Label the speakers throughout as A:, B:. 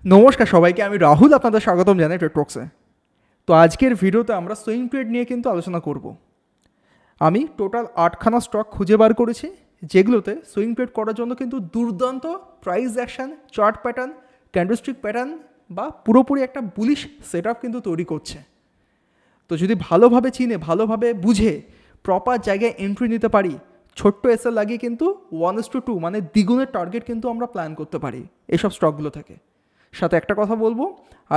A: নমস্কার সবাইকে, আমি রাহুল আপনাদের স্বাগতম জানাই ট্রেডটক্সে। তো আজকের ভিডিওতে আমরা সুইং ট্রেড নিয়ে কিন্তু আলোচনা করব। আমি টোটাল 8খানা স্টক খুঁজে বার করেছি, যেগুলোতে সুইং ট্রেড করার জন্য কিন্তু দুর্দান্ত price action, chart pattern, candlestick pattern বা পুরোপুরি একটা বুলিশ সেট আপ কিন্তু তৈরি করছে। তো যদি ভালোভাবে চিনে, ভালোভাবে বুঝে প্রপার জায়গায় এন্ট্রি নিতে পারি, ছোট্ট এসএল লাগিয়ে কিন্তু 1:2 মানে দ্বিগুণের টার্গেট কিন্তু আমরা প্ল্যান করতে পারি এইসব স্টকগুলো থেকে। সাথে একটা কথা বলবো,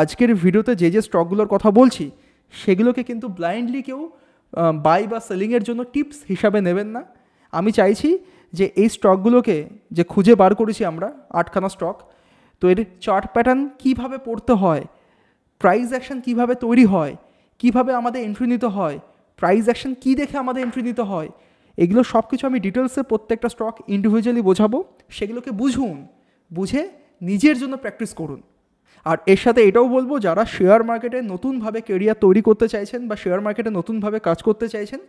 A: আজকের ভিডিওতে যে যে স্টকগুলোর কথা বলছি সেগুলোকে কিন্তু ব্লাইন্ডলি কেউ বাই বা সেলিংয়ের জন্য টিপস হিসাবে নেবেন না। আমি চাইছি যে এই স্টকগুলোকে যে খুঁজে বার করেছি আমরা 8খানা স্টক, তো এর চার্ট প্যাটার্ন কীভাবে পড়তে হয়, প্রাইস অ্যাকশন কীভাবে তৈরি হয়, কীভাবে আমাদের এন্ট্রি নিতে হয়, প্রাইস অ্যাকশন কী দেখে আমাদের এন্ট্রি নিতে হয়, এগুলো সব কিছু আমি ডিটেলসে প্রত্যেকটা স্টক ইন্ডিভিজুয়ালি বোঝাবো। সেগুলোকে বুঝুন, বুঝে নিজের জন্য প্র্যাকটিস করুন। আর এর সাথে এটাও বলবো, যারা শেয়ার মার্কেটে নতুনভাবে কেরিয়ার তৈরি করতে চাইছেন বা শেয়ার মার্কেটে নতুনভাবে কাজ করতে চাইছেন,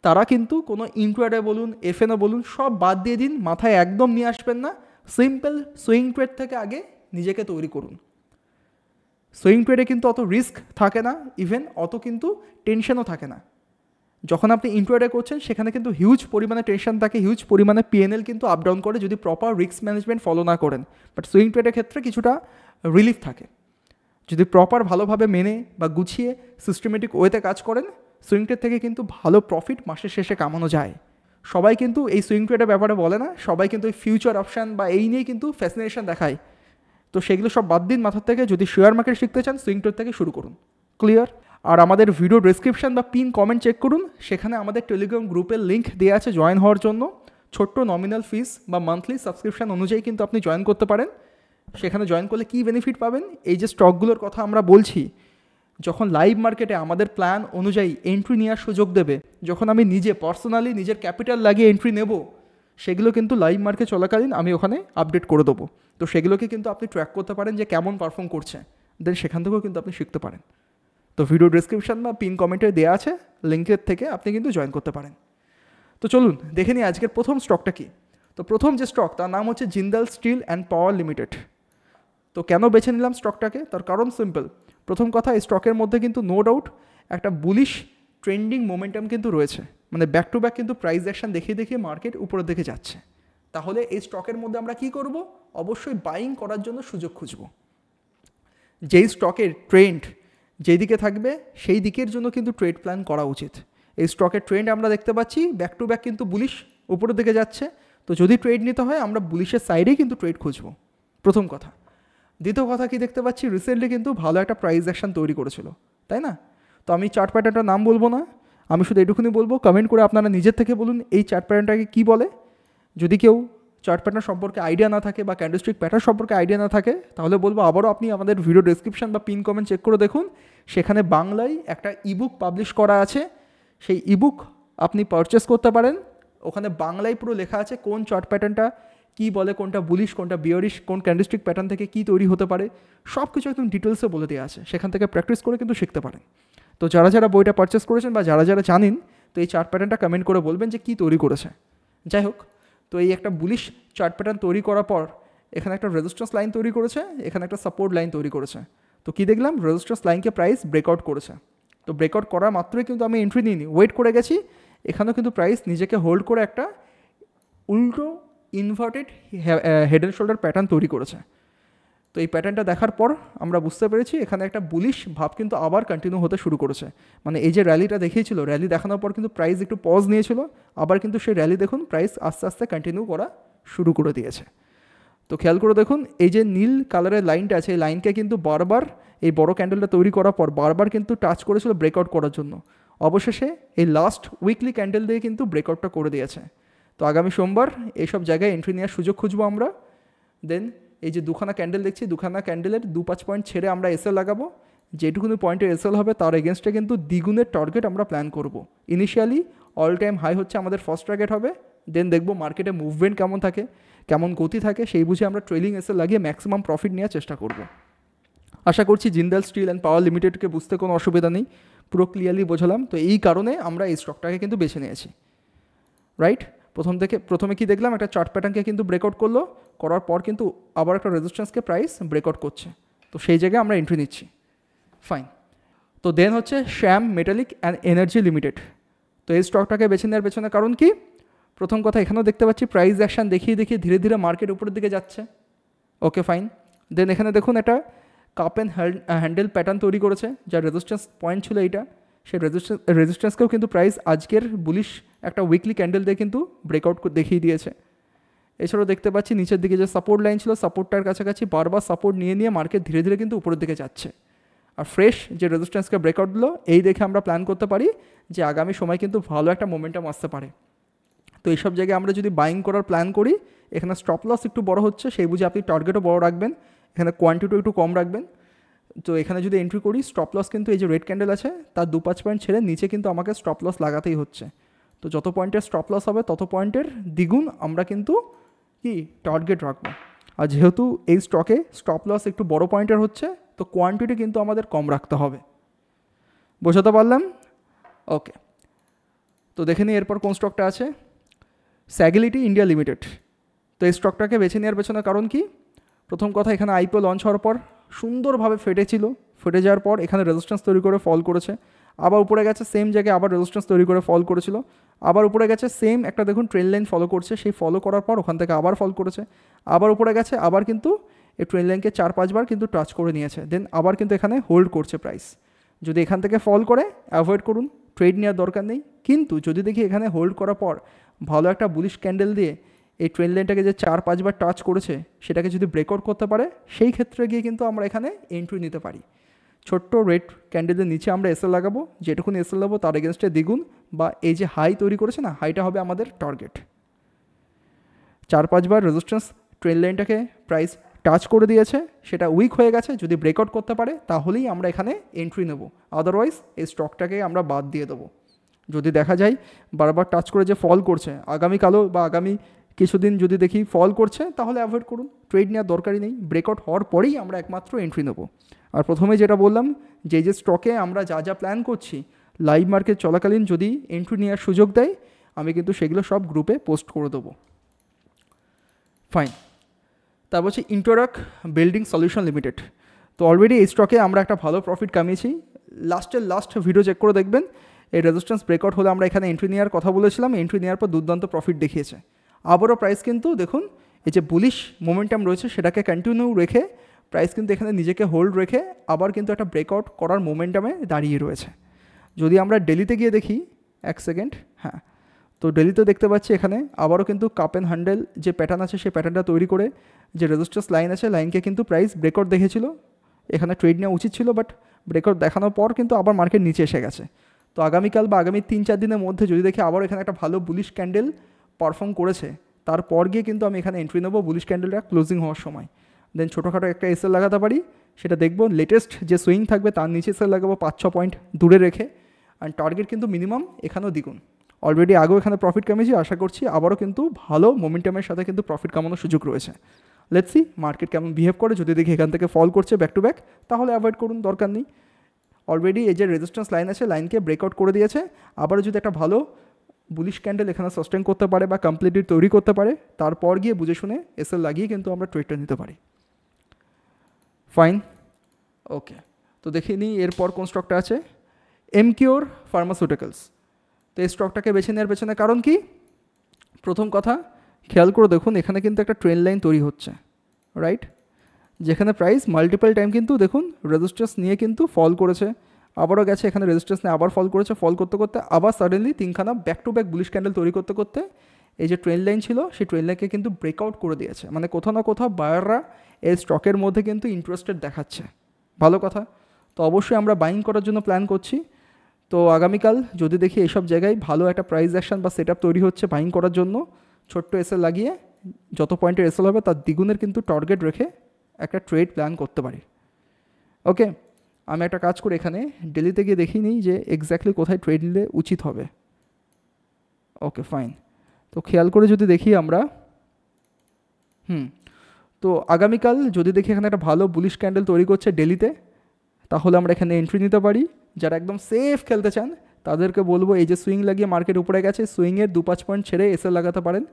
A: তারা কিন্তু কোনো ইন্ট্রাডে বলুন, এফএনও বলুন, সব বাদ দিয়ে দিন, মাথায় একদম নিয়ে আসবেন না। সিম্পল সুইং ট্রেড থেকে আগে নিজেকে তৈরি করুন। সুইং ট্রেডে কিন্তু অত রিস্ক থাকে না, ইভেন অত কিন্তু টেনশনও থাকে না। যখন আপনি ইন্ট্রাডে করছেন সেখানে কিন্তু হিউজ পরিমাণে টেনশন থাকে, হিউজ পরিমাণে পিএনএল কিন্তু আপ ডাউন করে যদি প্রপার রিস্ক ম্যানেজমেন্ট ফলো না করেন। বাট সুইং ট্রেডের ক্ষেত্রে কিছুটা রিলিফ থাকে যদি প্রপার ভালোভাবে মেনে বা গুছিয়ে সিস্টেমেটিক ওয়েতে কাজ করেন। সুইং ট্রেড থেকে কিন্তু ভালো প্রফিট মাসের শেষে কামানো যায়। সবাই কিন্তু এই সুইং ট্রেডের ব্যাপারে বলে না, সবাই কিন্তু এই ফিউচার অপশান বা এই নিয়ে কিন্তু ফ্যাসিনেশন দেখায়। তো সেগুলো সব বাদ দিন মাথার থেকে, যদি শেয়ার মার্কেট শিখতে চান সুইং ট্রেড থেকে শুরু করুন। ক্লিয়ার? আর আমাদের ভিডিও ডিসক্রিপশন বা পিন কমেন্ট চেক করুন, সেখানে আমাদের টেলিগ্রাম গ্রুপের লিঙ্ক দেওয়া আছে জয়েন হওয়ার জন্য। ছোট্ট নমিনাল ফিস বা মান্থলি সাবস্ক্রিপশন অনুযায়ী কিন্তু আপনি জয়েন করতে পারেন। সেখানে জয়েন করলে কী বেনিফিট পাবেন, এই যে স্টকগুলোর কথা আমরা বলছি, যখন লাইভ মার্কেটে আমাদের প্ল্যান অনুযায়ী এন্ট্রি নেওয়ার সুযোগ দেবে, যখন আমি নিজে পার্সোনালি নিজের ক্যাপিটাল লাগিয়ে এন্ট্রি নেব, সেগুলো কিন্তু লাইভ মার্কেট চলাকালীন আমি ওখানে আপডেট করে দেবো। তো সেগুলোকে কিন্তু আপনি ট্র্যাক করতে পারেন যে কেমন পারফর্ম করছে, দেন সেখান থেকেও কিন্তু আপনি শিখতে পারেন। তো ভিডিও ডিসক্রিপশন বা পিন কমেন্টে দেওয়া আছে লিঙ্কের থেকে আপনি কিন্তু জয়েন করতে পারেন। তো চলুন দেখে নিই আজকের প্রথম স্টকটা কি। তো প্রথম যে স্টক, তার নাম হচ্ছে Jindal steel and power limited. তো কেন বেছে নিলাম স্টকটাকে, তার কারণ সিম্পল। প্রথম কথা, এই স্টকের মধ্যে কিন্তু নো ডাউট একটা বুলিশ ট্রেন্ডিং মোমেন্টাম কিন্তু রয়েছে, মানে ব্যাক টু ব্যাক কিন্তু প্রাইস অ্যাকশন দেখিয়ে দেখিয়ে মার্কেট উপরের দিকে যাচ্ছে। তাহলে এই স্টকের মধ্যে আমরা কি করব, অবশ্যই বাইং করার জন্য সুযোগ খুঁজব। যেই স্টকের ট্রেন্ড যেই দিকে থাকবে সেই দিকের জন্য কিন্তু ট্রেড প্ল্যান করা উচিত। এই স্টকের ট্রেন্ড আমরা দেখতে পাচ্ছি ব্যাক টু ব্যাক কিন্তু বুলিশ উপরের দিকে যাচ্ছে। তো যদি ট্রেড নিতে হয় আমরা বুলিশের সাইডেই কিন্তু ট্রেড খুঁজব, প্রথম কথা। দ্বিতীয় কথা কি দেখতে পাচ্ছি, রিসেন্টলি কিন্তু ভালো একটা প্রাইস অ্যাকশন তৈরি করেছিল, তাই না? তো আমি চার্ট প্যাটার্নটার নাম বলবো না, আমি শুধু এটুকুনি বলবো, কমেন্ট করে আপনারা নিজের থেকে বলুন এই চার্ট প্যাটার্নটাকে কী বলে। যদি কেউ চার্ট প্যাটার্ন সম্পর্কে আইডিয়া না থাকে বা ক্যান্ডেলস্টিক প্যাটার্ন সম্পর্কে আইডিয়া না থাকে, তাহলে বলবো আবারও আপনি আমাদের ভিডিও ডেসক্রিপশন বা পিন কমেন্ট চেক করে দেখুন, সেখানে বাংলায় একটা ইবুক পাবলিশ করা আছে। সেই ইবুক আপনি পারচেস করতে পারেন। ওখানে বাংলায় পুরো লেখা আছে কোন চার্ট প্যাটার্নটা কী বলে, কোনটা বুলিশ, কোনটা বিয়ারিশ, কোন ক্যান্ডেলস্টিক প্যাটার্ন থেকে কী তৈরি হতে পারে, সব কিছু একদম ডিটেলসে বলে দেওয়া আছে। সেখান থেকে প্র্যাকটিস করে কিন্তু শিখতে পারেন। তো যারা যারা বইটা পারচেস করেছেন বা যারা যারা জানেন, তো এই চার্ট প্যাটার্নটা কমেন্ট করে বলবেন যে কী তৈরি করেছে। যাই হোক, তো এই একটা বুলিশ চার্ট প্যাটার্ন তৈরি করার পর এখানে একটা রেজিস্ট্যান্স লাইন তৈরি করেছে, এখানে একটা সাপোর্ট লাইন তৈরি করেছে। তো কী দেখলাম, রেজিস্ট্যান্স লাইনকে প্রাইস ব্রেকআউট করেছে। তো ব্রেকআউট করার মাত্রই কিন্তু আমি এন্ট্রি নিইনি, ওয়েট করে গেছি। এখানেও কিন্তু প্রাইস নিজেকে হোল্ড করে একটা উল্টো inverted head and shoulder pattern তৈরি করেছে। তো এই প্যাটার্নটা দেখার পর আমরা বুঝতে পেরেছি এখানে একটা বুলিশ ভাব কিন্তু আবার কন্টিনিউ হতে শুরু করেছে। মানে এই যে র্যালিটা দেখিয়েছিল, র্যালি দেখানোর পর কিন্তু প্রাইস একটু পজ নিয়েছিল, আবার কিন্তু সেই র্যালি দেখুন প্রাইস আস্তে আস্তে কন্টিনিউ করা শুরু করে দিয়েছে। তো খেয়াল করে দেখুন, এই যে নীল কালারের লাইনটা আছে, এই লাইনকে কিন্তু বারবার এই বড় ক্যান্ডেলটা তৈরি করার পর বারবার কিন্তু টাচ করেছিল ব্রেকআউট করার জন্য। অবশেষে এই লাস্ট উইকলি ক্যান্ডেল দিয়ে কিন্তু ব্রেকআউটটা করে দিয়েছে। তো আগামী সোমবার এইসব জায়গায় এন্ট্রি নেওয়ার সুযোগ খুঁজবো আমরা। দেন এই যে দুখানা ক্যান্ডেল দেখছি, দুখানা ক্যান্ডেলের 2-5 পয়েন্ট ছেড়ে আমরা এসএল লাগাবো। যেটুকুনি পয়েন্টের এসএল হবে তার এগেনস্টে কিন্তু দ্বিগুণের টার্গেট আমরা প্ল্যান করব। ইনিশিয়ালি অল টাইম হাই হচ্ছে আমাদের ফার্স্ট টার্গেট হবে। দেন দেখবো মার্কেটে মুভমেন্ট কেমন থাকে, কেমন গতি থাকে, সেই বুঝে আমরা ট্রেলিং এসএল লাগিয়ে ম্যাক্সিমাম প্রফিট নেওয়ার চেষ্টা করব। আশা করছি জিন্দাল স্টিল অ্যান্ড পাওয়ার লিমিটেডকে বুঝতে কোনো অসুবিধা নেই, পুরো ক্লিয়ারলি বোঝালাম। তো এই কারণে আমরা এই স্টকটাকে কিন্তু বেছে নিয়েছি, রাইট? প্রথমে কি দেখলাম, একটা চার্ট প্যাটার্নকে কিন্তু ব্রেকআউট করলো, করার পর কিন্তু আবার একটা রেজিস্ট্যান্সকে প্রাইস ব্রেকআউট করছে। তো সেই জায়গায় আমরা এন্ট্রি নিচ্ছি। ফাইন। তো দেন হচ্ছে শ্যাম মেটালিক অ্যান্ড এনার্জি লিমিটেড। তো এই স্টকটাকে বেছে নেওয়ার পেছনে কারণ কি? প্রথম কথা, এখানেও দেখতে পাচ্ছি প্রাইস অ্যাকশান দেখিয়ে দেখিয়ে ধীরে ধীরে মার্কেট উপরের দিকে যাচ্ছে। Okay fine. দেন এখানে দেখুন একটা কাপ অ্যান্ড হ্যান্ডেল প্যাটার্ন তৈরি করেছে, যার রেজিস্ট্যান্স পয়েন্ট ছিল এইটা। সেই রেজিস্ট্যান্সকেও কিন্তু প্রাইস আজকের বুলিশ একটা উইকলি ক্যান্ডেল দিয়ে কিন্তু ব্রেকআউট দেখিয়ে দিয়েছে। এছাড়াও দেখতে পাচ্ছি নিচের দিকে যে সাপোর্ট লাইন ছিল, সাপোর্টটার কাছাকাছি বারবার সাপোর্ট নিয়ে নিয়ে মার্কেট ধীরে ধীরে কিন্তু উপরের দিকে যাচ্ছে। আর ফ্রেশ যে রেজিস্ট্যান্সকে ব্রেকআউট দিলো, এই দেখে আমরা প্ল্যান করতে পারি যে আগামী সময় কিন্তু ভালো একটা মোমেন্টাম আসতে পারে। তো এইসব জায়গায় আমরা যদি বাইং করার প্ল্যান করি, এখানে স্টপ লস একটু বড় হচ্ছে, সেই বুঝে আপনি টার্গেটও বড় রাখবেন, এখানে কোয়ান্টিটিও একটু কম রাখবেন। তো এখানে যদি এন্ট্রি করি, স্টপ লস কিন্তু এই যে রেড ক্যান্ডেল আছে তার 2-5 পয়েন্ট ছেড়ে নিচে কিন্তু আমাকে স্টপ লস লাগাতেই হচ্ছে। তো যত পয়েন্টের স্টপ লস হবে তত পয়েন্টের দ্বিগুণ আমরা কিন্তু কি টার্গেট রাখবো। আর যেহেতু এই স্টকে স্টপ লস একটু বড় পয়েন্টের হচ্ছে, তো কোয়ান্টিটি কিন্তু আমাদের কম রাখতে হবে। বোঝাতে পারলাম? ওকে। তো দেখে নিই এরপর কোন স্টকটা আছে। স্যাগিলিটি ইন্ডিয়া লিমিটেড। তো এই স্টকটাকে বেছে নেওয়ার পেছনে কারণ কি? প্রথম কথা, এখানে আইপিও লঞ্চ হওয়ার পর সুন্দরভাবে ফেটেছিল, ফেটে যাওয়ার পর এখানে রেজিস্ট্যান্স তৈরি করে ফল করেছে, আবার উপরে গেছে, সেম জায়গায় আবার রেজিস্ট্যান্স তৈরি করে ফল করেছিল, আবার উপরে গেছে, সেম একটা দেখুন ট্রেন লাইন ফলো করছে, সেই ফলো করার পর ওখান থেকে আবার ফল করেছে, আবার উপরে গেছে, আবার কিন্তু এই ট্রেন লাইনকে 4-5 বার কিন্তু টাচ করে নিয়েছে, দেন আবার কিন্তু এখানে হোল্ড করছে প্রাইস। যদি এখান থেকে ফল করে অ্যাভয়েড করুন, ট্রেড নেওয়ার দরকার নেই। কিন্তু যদি দেখি এখানে হোল্ড করার পর ভালো একটা বুলিশ ক্যান্ডেল দিয়ে এই ট্রেন লাইনটাকে যে 4-5 বার টাচ করেছে সেটাকে যদি ব্রেকআউট করতে পারে, সেই ক্ষেত্রে গিয়ে কিন্তু আমরা এখানে এন্ট্রি নিতে পারি। ছোট্ট রেড ক্যান্ডেলের নিচে আমরা এসএল লাগাবো, যেটুকুন এসএল লাগাবো তার এগেনস্টে দ্বিগুণ, বা এই যে হাই তৈরি করেছে না, হাইটা হবে আমাদের টার্গেট। 4-5 বার রেজিস্ট্যান্স ট্রেন লাইনটাকে প্রাইস টাচ করে দিয়েছে, সেটা উইক হয়ে গেছে, যদি ব্রেকআউট করতে পারে তাহলেই আমরা এখানে এন্ট্রি নেব, আদারওয়াইজ এই স্টকটাকে আমরা বাদ দিয়ে দেবো। যদি দেখা যায় বারবার টাচ করে যে ফল করছে, আগামীকালও বা আগামী কিছুদিন যদি দেখি ফল করছে, তাহলে অ্যাভয়েড করুন, ট্রেড নেওয়ার দরকারই নেই। ব্রেকআউট হওয়ার পরেই আমরা একমাত্র এন্ট্রি নেব। আর প্রথমে যেটা বললাম, যে যে স্টকে আমরা যা যা প্ল্যান করছি, লাইভ মার্কেট চলাকালীন যদি এন্ট্রি নেওয়ার সুযোগ দেয়, আমি কিন্তু সেগুলো সব গ্রুপে পোস্ট করে দেবো। ফাইন। তারপর হচ্ছে ইন্টোরাক বিল্ডিং সলিউশন লিমিটেড। তো অলরেডি এই স্টকে আমরা একটা ভালো প্রফিট কামিয়েছি। লাস্ট ভিডিও চেক করে দেখবেন, এই রেজিস্ট্যান্স ব্রেকআউট হলে আমরা এখানে এন্ট্রি নেওয়ার কথা বলেছিলাম, এন্ট্রি নেওয়ার পর দুর্দান্ত প্রফিট দেখিয়েছে। আবারও প্রাইস কিন্তু দেখুন এই যে বুলিশ মোমেন্টাম রয়েছে সেটাকে কন্টিনিউ রেখে প্রাইস কিন্তু এখানে নিজেকে হোল্ড রেখে আবার কিন্তু একটা ব্রেকআউট করার মোমেন্টামে দাঁড়িয়ে রয়েছে। যদি আমরা ডেলিতে গিয়ে দেখি, এক সেকেন্ড, হ্যাঁ, তো ডেলিতে দেখতে পাচ্ছি এখানে আবারও কিন্তু কাপ অ্যান্ড হ্যান্ডেল যে প্যাটার্ন আছে সেই প্যাটার্নটা তৈরি করে যে রেজিস্ট্যান্স লাইন আছে, লাইনকে কিন্তু প্রাইস ব্রেকআউট দেখেছিল, এখানে ট্রেড নেওয়া উচিত ছিল, বাট ব্রেকআউট দেখানোর পর কিন্তু আবার মার্কেট নিচে এসে গেছে। তো আগামীকাল বা আগামী 3-4 দিনের মধ্যে যদি দেখি আবার এখানে একটা ভালো বুলিশ ক্যান্ডেল পারফর্ম করেছে, তারপর গিয়ে কিন্তু আমি এখানে এন্ট্রি নেবো বুলিশ ক্যান্ডেলটা ক্লোজিং হওয়ার সময়। দেন ছোটোখাটো একটা এসএল লাগাতে পারি, সেটা দেখবো লেটেস্ট যে সুইং থাকবে তার নিচে এসএল লাগাবো 5-6 পয়েন্ট দূরে রেখে। অ্যান্ড টার্গেট কিন্তু মিনিমাম এখানেও দ্বিগুণ। অলরেডি আগেও এখানে প্রফিট কামিয়েছি, আশা করছি আবারও কিন্তু ভালো মোমেন্টামের সাথে কিন্তু প্রফিট কামানোর সুযোগ রয়েছে। লেটস সি মার্কেট কেমন বিহেভ করে। যদি দেখি এখান থেকে ফল করছে ব্যাক টু ব্যাক, তাহলে অ্যাভয়েড করুন, দরকার নেই। অলরেডি এই যে রেজিস্ট্যান্স লাইন আছে, লাইনকে ব্রেকআউট করে দিয়েছে, আবারও যদি একটা ভালো বুলিশ ক্যান্ডেল এখানে সাস্টেন করতে পারে বা কমপ্লিটলি তৈরি করতে পারে, তারপর গিয়ে বুঝে শুনে এসএল লাগিয়ে কিন্তু আমরা ট্রেডটা নিতে পারি। ফাইন, ওকে। তো দেখে নিই এরপর কোন স্টকটা আছে, এমকিওর ফার্মাসিউটিক্যালস। তো এই স্টকটাকে বেছে নেওয়ার পেছনে কারণ কি? প্রথম কথা, খেয়াল করে দেখুন এখানে কিন্তু একটা ট্রেন লাইন তৈরি হচ্ছে, রাইট, যেখানে প্রাইস মাল্টিপল টাইম কিন্তু দেখুন রেজিস্ট্যান্স নিয়ে কিন্তু ফল করেছে, আবারও গেছে এখানে রেজিস্ট্যান্স নিয়ে আবার ফল করেছে, ফল করতে করতে আবার সাডেনলি 3খানা back to back bullish candle তৈরি করতে করতে এই যে ট্রেন লাইন ছিল সেই ট্রেন লাইনকে কিন্তু ব্রেকআউট করে দিয়েছে। মানে কোথাও না কোথাও বায়াররা এই স্টকের মধ্যে কিন্তু ইন্টারেস্টেড দেখাচ্ছে, ভালো কথা। তো অবশ্যই আমরা বাইং করার জন্য প্ল্যান করছি। তো আগামীকাল যদি দেখি এইসব জায়গায় ভালো একটা প্রাইস অ্যাকশন বা সেট আপ তৈরি হচ্ছে বাইং করার জন্য, ছোট্ট এসএল লাগিয়ে যত পয়েন্টের এসএল হবে তার দ্বিগুণের কিন্তু টার্গেট রেখে একটা ট্রেড প্ল্যান করতে পারি। ওকে, আমি একটা কাজ করি, এখানে ডেলিতে গিয়ে দেখি নিই যে এক্স্যাক্টলি কোথায় ট্রেড নিলে উচিত হবে। Okay fine. তো খেয়াল করে যদি দেখি আমরা, তো আগামীকাল যদি দেখি এখানে একটা ভালো বুলিশ ক্যান্ডেল তৈরি করছে ডেলিতে, তাহলে আমরা এখানে এন্ট্রি নিতে পারি। যারা একদম সেফ খেলতে চান তাদেরকে বলবো এই যে সুইং লাগিয়ে মার্কেট উপরে গেছে, সুইংয়ের 2-5 পয়েন্ট ছেড়ে এসএল লাগাতে পারেন।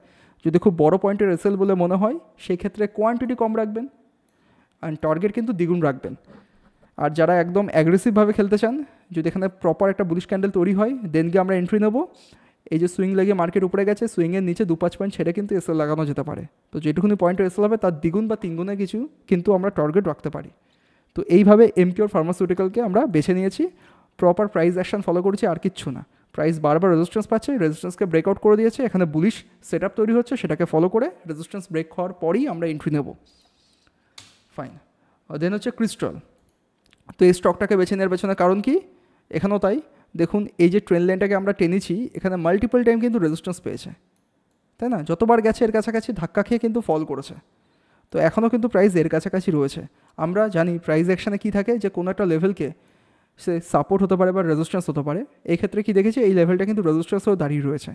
A: যদি খুব বড় পয়েন্টের এসএল বলে মনে হয় সেই ক্ষেত্রে কোয়ান্টিটি কম রাখবেন। অ্যান্ড টার্গেট কিন্তু দ্বিগুণ রাখবেন। আর যারা একদম অ্যাগ্রেসিভভাবে খেলতে চান, যদি এখানে প্রপার একটা বুলিশ ক্যান্ডেল তৈরি হয় দেন গিয়ে আমরা এন্ট্রি নেবো। এই যে সুইং লেগে মার্কেট উপরে গেছে, সুইংয়ের নিচে 2-5 পয়েন্ট ছেড়ে কিন্তু এসএল লাগানো যেতে পারে। তো যেটুকুনি পয়েন্টে এসএল হবে তার দ্বিগুণ বা তিনগুণে কিছু কিন্তু আমরা টার্গেট রাখতে পারি। তো এইভাবে এমকিউর ফার্মাসিউটিক্যালকে আমরা বেছে নিয়েছি, প্রপার প্রাইস অ্যাকশন ফলো করেছি, আর কিচ্ছু না। প্রাইস বারবার রেজিস্ট্যান্স পাচ্ছে, রেজিস্ট্যান্সকে ব্রেকআউট করে দিয়েছে, এখানে বুলিশ সেট আপ তৈরি হচ্ছে, সেটাকে ফলো করে রেজিস্ট্যান্স ব্রেক হওয়ার পরেই আমরা এন্ট্রি নেব। ফাইন। দেন হচ্ছে ক্রিস্টাল। তো এই স্টকটাকে বেছে নেওয়ার পেছনে কারণ কি, এখানেও তাই। দেখুন এই যে ট্রেন লাইনটাকে আমরা টেনেছি, এখানে মাল্টিপল টাইম কিন্তু রেজিস্ট্যান্স পেয়েছে, তাই না? যতবার গেছে এর কাছাকাছি ধাক্কা খেয়ে কিন্তু ফল করেছে। তো এখনও কিন্তু প্রাইস এর কাছাকাছি রয়েছে। আমরা জানি প্রাইস অ্যাকশানে কী থাকে, যে কোনো একটা লেভেলকে সে সাপোর্ট হতে পারে বা রেজিস্ট্যান্স হতে পারে। এই ক্ষেত্রে কি দেখেছি, এই লেভেলটা কিন্তু রেজিস্ট্যান্সেও দাঁড়িয়ে রয়েছে।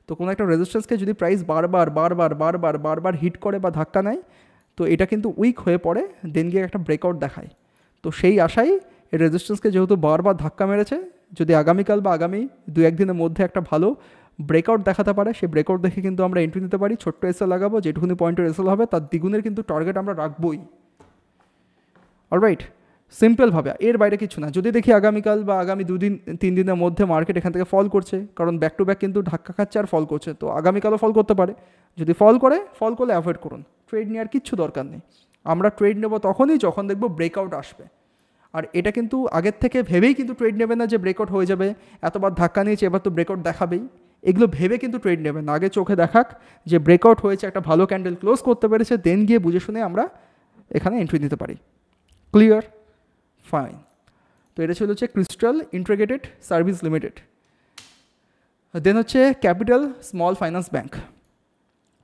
A: তো কোনো একটা রেজিস্ট্যান্সকে যদি প্রাইস বারবার হিট করে বা ধাক্কা নেয়, তো এটা কিন্তু উইক হয়ে পড়ে, দেন গিয়ে একটা ব্রেকআউট দেখায়। তো সেই আশাই এই রেজিস্ট্যান্সকে যেহেতু বারবার ধাক্কা মেরেছে, যদি আগামীকাল বা আগামী 2-1 দিনের মধ্যে একটা ভালো ব্রেকআউট দেখাতে পারে, সেই ব্রেকআউট দেখে কিন্তু আমরা এন্ট্রি নিতে পারি। ছোট্ট এসএল লাগাবো, যেটুকুনি পয়েন্টের এসএল হবে তার দ্বিগুণের কিন্তু টার্গেট আমরা রাখবই। অলরাইট, সিম্পলভাবে, এর বাইরে কিছু না। যদি দেখি আগামীকাল বা আগামী 2-3 দিনের মধ্যে মার্কেট এখান থেকে ফল করছে, কারণ ব্যাক টু ব্যাক কিন্তু ধাক্কা খাচ্ছে আর ফল করছে, তো আগামীকালও ফল করতে পারে। যদি ফল করলে অ্যাভয়েড করুন, ট্রেড নেওয়ার কিচ্ছু দরকার নেই। আমরা ট্রেড নেব তখনই যখন দেখব ব্রেকআউট আসবে। আর এটা কিন্তু আগের থেকে ভেবেই কিন্তু ট্রেড নেবে না যে ব্রেকআউট হয়ে যাবে, এতবার ধাক্কা নিয়েছে এবার তো ব্রেকআউট দেখাবেই, এগুলো ভেবে কিন্তু ট্রেড নেবে না। আগে চোখে দেখাক যে ব্রেকআউট হয়েছে, একটা ভালো ক্যান্ডেল ক্লোজ করতে পেরেছে, দেন গিয়ে বুঝে শুনে আমরা এখানে এন্ট্রি নিতে পারি। ক্লিয়ার? ফাইন। তো এটা ছিল হচ্ছে ক্রিস্টাল ইন্টিগ্রেটেড সার্ভিস লিমিটেড। দেন হচ্ছে ক্যাপিটাল স্মল ফাইন্যান্স ব্যাঙ্ক।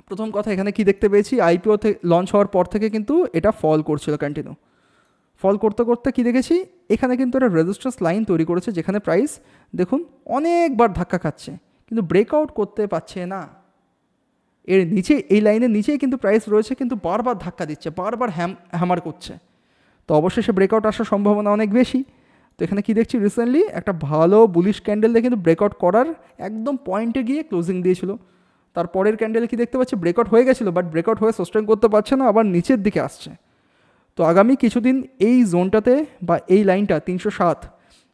A: প্রথম কথা, এখানে কি দেখতে পেয়েছি, আইপিও লঞ্চ হওয়ার পর থেকে কিন্তু এটা ফল করছিল কন্টিনিউ। ফল করতে করতে কী দেখেছি, এখানে কিন্তু একটা রেজিস্ট্যান্স লাইন তৈরি করেছে, যেখানে প্রাইস দেখুন অনেকবার ধাক্কা খাচ্ছে কিন্তু ব্রেকআউট করতে পারছে না। এর নিচে, এই লাইনের নিচেই কিন্তু প্রাইস রয়েছে, কিন্তু বারবার ধাক্কা দিচ্ছে, বারবার হ্যামার করছে। তো অবশ্যই ব্রেকআউট আসার সম্ভাবনা অনেক বেশি। তো এখানে কি দেখছি, রিসেন্টলি একটা ভালো বুলিশ ক্যান্ডেল দিয়ে কিন্তু ব্রেকআউট করার একদম পয়েন্টে গিয়ে ক্লোজিং দিয়েছিল। তারপরের ক্যান্ডেলে কি দেখতে পাচ্ছি, ব্রেকআউট হয়ে গেছিলো, বাট ব্রেকআউট হয়ে সাস্টেইন করতে পারছে না, আবার নিচের দিকে আসছে। তো আগামী কিছুদিন এই জোনটাতে বা এই লাইনটা 307,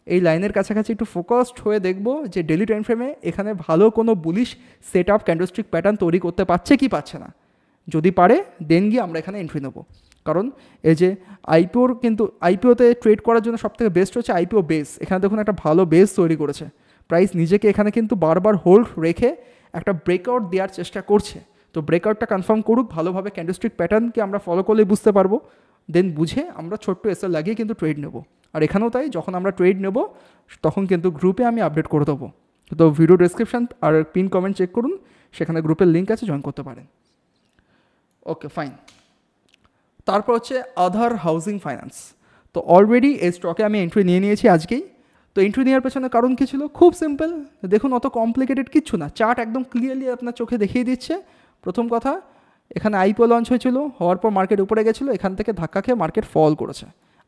A: এই লাইনের কাছাকাছি একটু ফোকাসড হয়ে দেখব যে ডেলি টাইম ফ্রেমে এখানে ভালো কোনো bullish set up candlestick pattern তৈরি করতে পারছে কি পারছে না। যদি পারে দেন গিয়ে আমরা এখানে এন্ট্রি নেব। কারণ এই যে আইপিওতে ট্রেড করার জন্য সবথেকে বেস্ট হচ্ছে আইপিও বেস। এখানে দেখুন একটা ভালো বেস তৈরি করেছে, প্রাইস নিজেকে এখানে কিন্তু বারবার হোল্ড রেখে একটা ব্রেকআউট দেওয়ার চেষ্টা করছে। তো ব্রেকআউটটা কনফার্ম করুক ভালোভাবে, ক্যান্ডেলস্টিক প্যাটার্নকে আমরা ফলো করলে বুঝতে পারবো, দেন বুঝে আমরা ছোট্ট এসএল লাগিয়ে কিন্তু ট্রেড নেব। আর এখানেও তাই, যখন আমরা ট্রেড নেব তখন কিন্তু গ্রুপে আমি আপডেট করে দেবো। তো ভিডিও ডেসক্রিপশান আর পিন কমেন্ট চেক করুন, সেখানে গ্রুপের লিঙ্ক আছে, জয়েন করতে পারেন। Okay fine. তারপর হচ্ছে আধার হাউজিং ফাইন্যান্স। তো অলরেডি এই স্টকে আমি এন্ট্রি নিয়ে নিয়েছি আজকেই। তো এন্ট্রি নেওয়ার পেছনে কারণ কী ছিল, খুব সিম্পল। দেখুন অত কমপ্লিকেটেড কিচ্ছু না, চার্ট একদম ক্লিয়ারলি আপনার চোখে দেখিয়ে দিচ্ছে। প্রথম কথা, এখানে আইপিও লঞ্চ হয়েছিল, হওয়ার পর মার্কেট উপরে গেছিলো, এখান থেকে ধাক্কা খেয়ে মার্কেট ফল করেছে,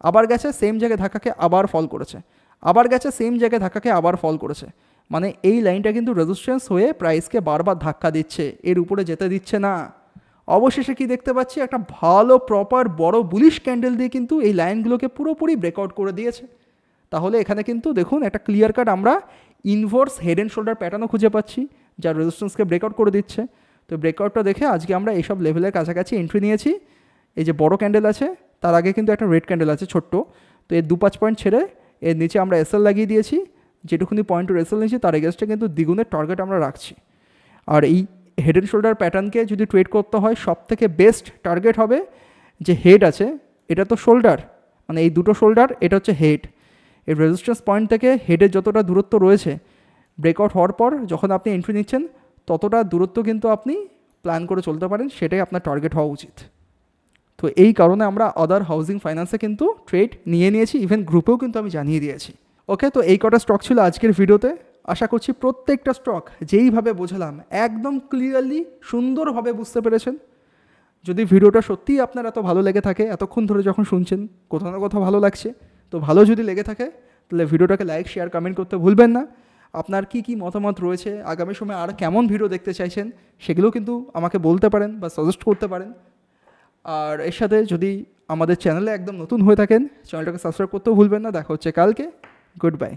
A: আবার গেছে সেম জায়গায় ধাক্কা খেয়ে আবার ফল করেছে, আবার গেছে সেম জায়গায় ধাক্কা খেয়ে আবার ফল করেছে। মানে এই লাইনটা কিন্তু রেজিস্ট্যান্স হয়ে প্রাইসকে বারবার ধাক্কা দিচ্ছে, এর উপরে যেতে দিচ্ছে না। অবশেষে কি দেখতে পাচ্ছি, একটা ভালো প্রপার বড় বুলিশ ক্যান্ডেল দিয়ে কিন্তু এই লাইনগুলোকে পুরোপুরি ব্রেকআউট করে দিয়েছে। তাহলে এখানে কিন্তু দেখুন একটা ক্লিয়ার কাট আমরা ইনভার্স হেড অ্যান্ড শোল্ডার প্যাটার্নও খুঁজে পাচ্ছি, যা রেজিস্ট্যান্সকে ব্রেকআউট করে দিচ্ছে। তো ব্রেকআউটটা দেখে আজকে আমরা এইসব লেভেলের কাছাকাছি এন্ট্রি নিয়েছি। এই যে বড় ক্যান্ডেল আছে, তার আগে কিন্তু একটা রেড ক্যান্ডেল আছে ছোট্ট, তো এর 2-5 পয়েন্ট ছেড়ে এর নিচে আমরা এসএল লাগিয়ে দিয়েছি। যেটুকুনি পয়েন্টের এসএল নিয়েছি তার এগেনস্টে কিন্তু দ্বিগুণের টার্গেট আমরা রাখছি। আর এই হেড অ্যান্ড শোল্ডার প্যাটার্নকে যদি ট্রেড করতে হয়, সব থেকে বেস্ট টার্গেট হবে যে হেড আছে, এটা তো শোল্ডার, মানে এই দুটো শোল্ডার, এটা হচ্ছে হেড। এই রেজিস্ট্যান্স পয়েন্ট থেকে হেডের যতটা দূরত্ব রয়েছে, ব্রেকআউট হওয়ার পর যখন আপনি এন্ট্রি নিচ্ছেন ততটা দূরত্ব কিন্তু আপনি প্ল্যান করে চলতে পারেন, সেটাই আপনার টার্গেট হওয়া উচিত। তো এই কারণে আমরা আদার হাউজিং ফাইন্যান্সে কিন্তু ট্রেড নিয়ে নিয়েছি, ইভেন গ্রুপেও কিন্তু আমি জানিয়ে দিয়েছি। ওকে, তো এই কটা স্টক ছিল আজকের ভিডিওতে। আশা করছি প্রত্যেকটা স্টক যেইভাবে বোঝালাম একদম ক্লিয়ারলি সুন্দরভাবে বুঝতে পেরেছেন। যদি ভিডিওটা সত্যিই আপনার এত ভালো লেগে থাকে, এতক্ষণ ধরে যখন শুনছেন কোথাও না কোথাও ভালো লাগছে, তো ভালো যদি লেগে থাকে তাহলে ভিডিওটাকে লাইক শেয়ার কমেন্ট করতে ভুলবেন না। আপনার কি কি মতামত রয়েছে, আগামী সময়ে আর কেমন ভিডিও দেখতে চাইছেন, সেগুলো কিন্তু আমাকে বলতে পারেন বা সাজেস্ট করতে পারেন। আর এর সাথে যদি আমাদের চ্যানেলে একদম নতুন হয়ে থাকেন চ্যানেলটাকে সাবস্ক্রাইব করতেও ভুলবেন না। দেখা হচ্ছে কালকে। Good bye.